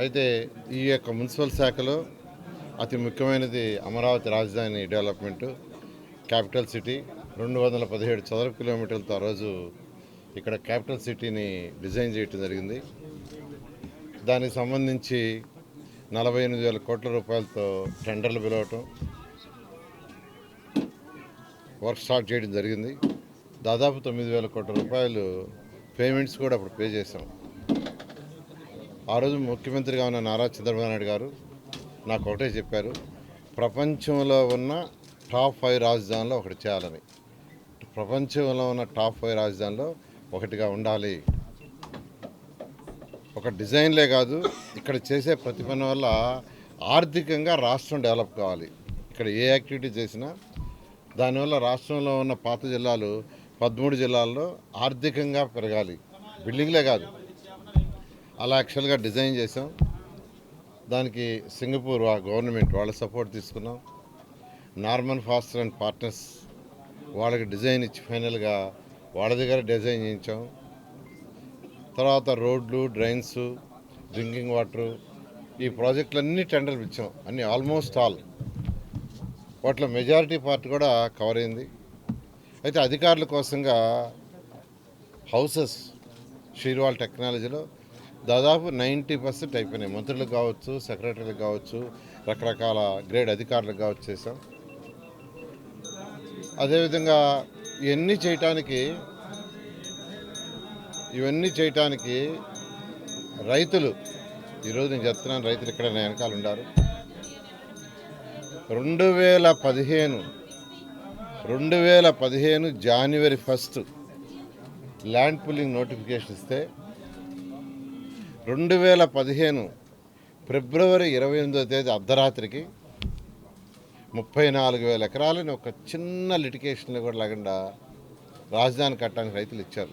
అయితే ఈ యొక్క మున్సిపల్ శాఖలో అతి ముఖ్యమైనది అమరావతి రాజధాని డెవలప్మెంటు, క్యాపిటల్ సిటీ. 217 చదరపు కిలోమీటర్లతో ఆ రోజు ఇక్కడ క్యాపిటల్ సిటీని డిజైన్ చేయడం జరిగింది. దానికి సంబంధించి 48,000 కోట్ల రూపాయలతో టెండర్లు పిలవటం, వర్క్ స్టార్ట్ చేయడం జరిగింది. దాదాపు 9,000 కోట్ల రూపాయలు పేమెంట్స్ కూడా అప్పుడు పే చేశాం. ఆ రోజు ముఖ్యమంత్రిగా ఉన్న నారా చంద్రబాబు నాయుడు గారు నాకు ఒకటే చెప్పారు, ప్రపంచంలో ఉన్న టాప్ 5 రాజధానిలో ఒకటి చేయాలని. ప్రపంచంలో ఉన్న టాప్ 5 రాజధానిలో ఒకటిగా ఉండాలి. ఒక డిజైన్లే కాదు, ఇక్కడ చేసే ప్రతి పని వల్ల ఆర్థికంగా రాష్ట్రం డెవలప్ కావాలి. ఇక్కడ ఏ యాక్టివిటీ చేసినా దానివల్ల రాష్ట్రంలో ఉన్న పాత జిల్లాలు 13 జిల్లాల్లో ఆర్థికంగా పెరగాలి. బిల్డింగ్లే కాదు, అలా యాక్చువల్గా డిజైన్ చేసాం. దానికి సింగపూర్ గవర్నమెంట్ వాళ్ళ సపోర్ట్ తీసుకున్నాం. నార్మన్ ఫాస్టర్ అండ్ పార్ట్నర్స్ వాళ్ళకి డిజైన్ ఇచ్చి ఫైనల్గా వాళ్ళ దగ్గర డిజైన్ చేయించాం. తర్వాత రోడ్లు, డ్రైన్స్, డ్రింకింగ్ వాటరు, ఈ ప్రాజెక్టులన్నీ టెండర్లు ఇచ్చాం. అన్నీ ఆల్మోస్ట్ ఆల్. వాటిలో మెజారిటీ పార్ట్ కూడా కవర్ అయింది. అయితే అధికారుల కోసంగా హౌసెస్ షీర్వాల్ టెక్నాలజీలో దాదాపు 90% అయిపోయినాయి. మంత్రులకు కావచ్చు, సెక్రటరీలకు కావచ్చు, రకరకాల గ్రేడ్ అధికారులకు కావచ్చు చేసాం. అదేవిధంగా ఇవన్నీ చేయటానికి రైతులు, ఈరోజు నేను చెప్తున్నాను, రైతులు ఇక్కడ నా వెనకాల ఉన్నారు. 2015 జనవరి 1 ల్యాండ్ పుల్లింగ్ నోటిఫికేషన్ ఇస్తే 2015 ఫిబ్రవరి 28వ తేదీ అర్ధరాత్రికి 34,000 ఎకరాలని ఒక చిన్న లిటికేషన్లో కూడా లేకుండా రాజధాని కట్టడానికి రైతులు ఇచ్చారు.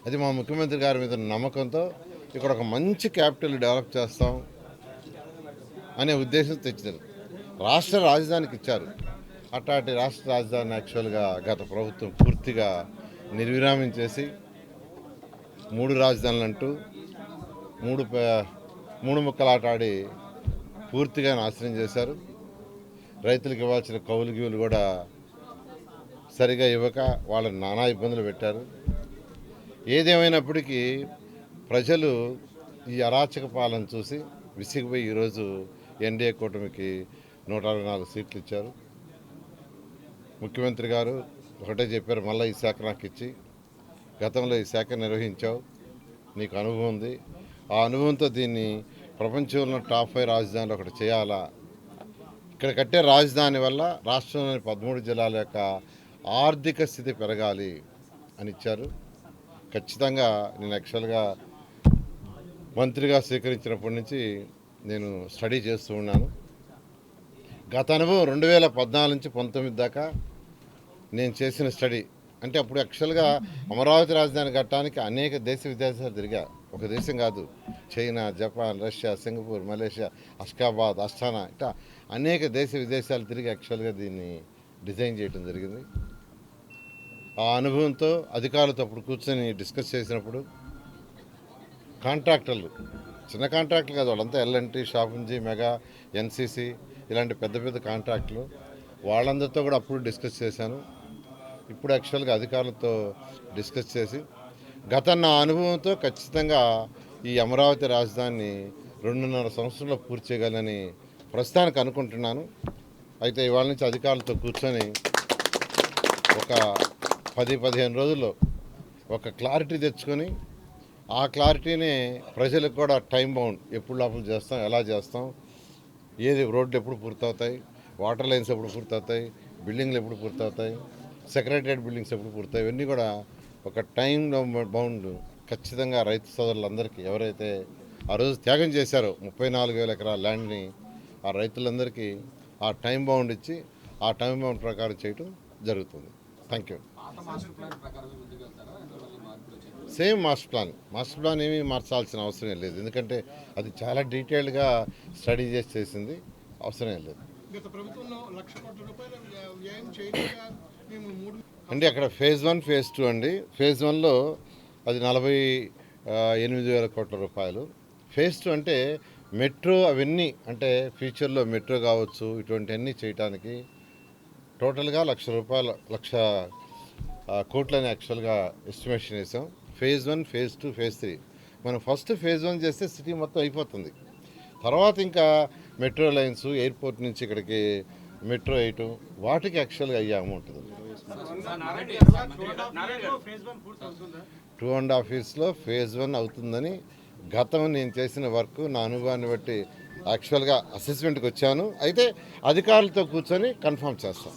అది మా ముఖ్యమంత్రి గారి మీద నమ్మకంతో ఇక్కడ ఒక మంచి క్యాపిటల్ డెవలప్ చేస్తాం అనే ఉద్దేశం తెచ్చారు. రాష్ట్ర రాజధానికి ఇచ్చారు. అట్లాంటి రాష్ట్ర రాజధాని యాక్చువల్గా గత ప్రభుత్వం పూర్తిగా నిర్విరామం చేసి 3 రాజధానులు అంటూ మూడు ముక్కలాట ఆడి పూర్తిగా నాశనం చేశారు. రైతులకు ఇవ్వాల్సిన కౌలు గీవులు కూడా సరిగా ఇవ్వక వాళ్ళని నానా ఇబ్బందులు పెట్టారు. ఏదేమైనప్పటికీ ప్రజలు ఈ అరాచక పాలన చూసి విసిగిపోయి ఈరోజు ఎన్డీఏ కూటమికి 164 సీట్లు ఇచ్చారు. ముఖ్యమంత్రి గారు ఒకటే చెప్పారు, మళ్ళీ ఈ శాఖ నాకు ఇచ్చి, గతంలో ఈ శాఖ నిర్వహించావు, నీకు అనుభవం ఉంది, ఆ అనుభవంతో దీన్ని ప్రపంచంలో టాప్ 5 రాజధానిలో ఒకటి చేయాలా, ఇక్కడ కట్టే రాజధాని వల్ల రాష్ట్రంలోని 13 జిల్లాల యొక్క ఆర్థిక స్థితి పెరగాలి అని ఇచ్చారు. ఖచ్చితంగా నేను యాక్చువల్గా మంత్రిగా స్వీకరించినప్పటి నుంచి నేను స్టడీ చేస్తూ ఉన్నాను. గత అనుభవం 2014 నుంచి 19 దాకా నేను చేసిన స్టడీ అంటే అప్పుడు యాక్చువల్గా అమరావతి రాజధాని కట్టడానికి అనేక దేశ విదేశాలు తిరిగా. ఒక దేశం కాదు, China, Japan, Russia, Singapore, Malaysia, Ashgabat, Asthana, ఇట్లా అనేక దేశ విదేశాలు తిరిగి యాక్చువల్గా దీన్ని డిజైన్ చేయడం జరిగింది. ఆ అనుభవంతో అధికారులతో అప్పుడు కూర్చొని డిస్కస్ చేసినప్పుడు కాంట్రాక్టర్లు, చిన్న కాంట్రాక్టులు కాదు, వాళ్ళంతా ఎల్ఎన్టీ, షాపుంజీ, మెగా, ఎన్సీసీ ఇలాంటి పెద్ద పెద్ద కాంట్రాక్టులు, వాళ్ళందరితో కూడా అప్పుడు డిస్కస్ చేశాను. ఇప్పుడు యాక్చువల్గా అధికారులతో డిస్కస్ చేసి గత నా అనుభవంతో ఖచ్చితంగా ఈ అమరావతి రాజధానిని 2.5 సంవత్సరంలో పూర్తి చేయగలని ప్రస్తుతానికి అనుకుంటున్నాను. అయితే ఇవాళ నుంచి అధికారులతో కూర్చొని ఒక 10-15 రోజుల్లో ఒక క్లారిటీ తెచ్చుకొని ఆ క్లారిటీని ప్రజలకు కూడా టైం బౌండ్, ఎప్పుడు లోపల చేస్తాం, ఎలా చేస్తాం, ఏది రోడ్లు ఎప్పుడు పూర్తవుతాయి, వాటర్ లైన్స్ ఎప్పుడు పూర్తవుతాయి, బిల్డింగ్లు ఎప్పుడు పూర్తవుతాయి, సెక్రటరియట్ బిల్డింగ్స్ ఎప్పుడు పూర్తవుతాయి, ఇవన్నీ కూడా ఒక టైం బౌండ్ ఖచ్చితంగా రైతు సోదరులందరికీ ఎవరైతే ఆ రోజు త్యాగం చేశారో 34,000 ఎకరాల ల్యాండ్ని ఆ రైతులందరికీ ఆ టైం బౌండ్ ఇచ్చి ఆ టైం బౌండ్ ప్రకారం చేయటం జరుగుతుంది. Thank you. Same master plan ఏమీ మార్చాల్సిన అవసరం లేదు, ఎందుకంటే అది చాలా డీటెయిల్డ్గా స్టడీ చేసి చేసింది, అవసరం లేదు. అంటే అక్కడ ఫేజ్ 1, ఫేజ్ 2 అండి. ఫేజ్ 1లో అది 48,000 కోట్ల రూపాయలు, ఫేజ్ 2 అంటే మెట్రో అవన్నీ అంటే ఫ్యూచర్లో మెట్రో కావచ్చు ఇటువంటివన్నీ చేయడానికి టోటల్గా లక్ష కోట్లని యాక్చువల్గా ఎస్టిమేషన్ వేసాం. Phase 1, phase 2, phase 3. మనం ఫస్ట్ ఫేజ్ 1 చేస్తే సిటీ మొత్తం అయిపోతుంది. తర్వాత ఇంకా మెట్రో లైన్స్ ఎయిర్పోర్ట్ నుంచి ఇక్కడికి మెట్రో వేయటం వాటికి యాక్చువల్గా అయ్యే అమౌంట్ ఉంది. 2.5 ఇయర్స్లో ఫేజ్ 1 అవుతుందని గతం నేను చేసిన వర్క్ నా అనుభవాన్ని బట్టి యాక్చువల్గా అసెస్మెంట్కి వచ్చాను. అయితే అధికారులతో కూర్చొని కన్ఫర్మ్ చేస్తాను.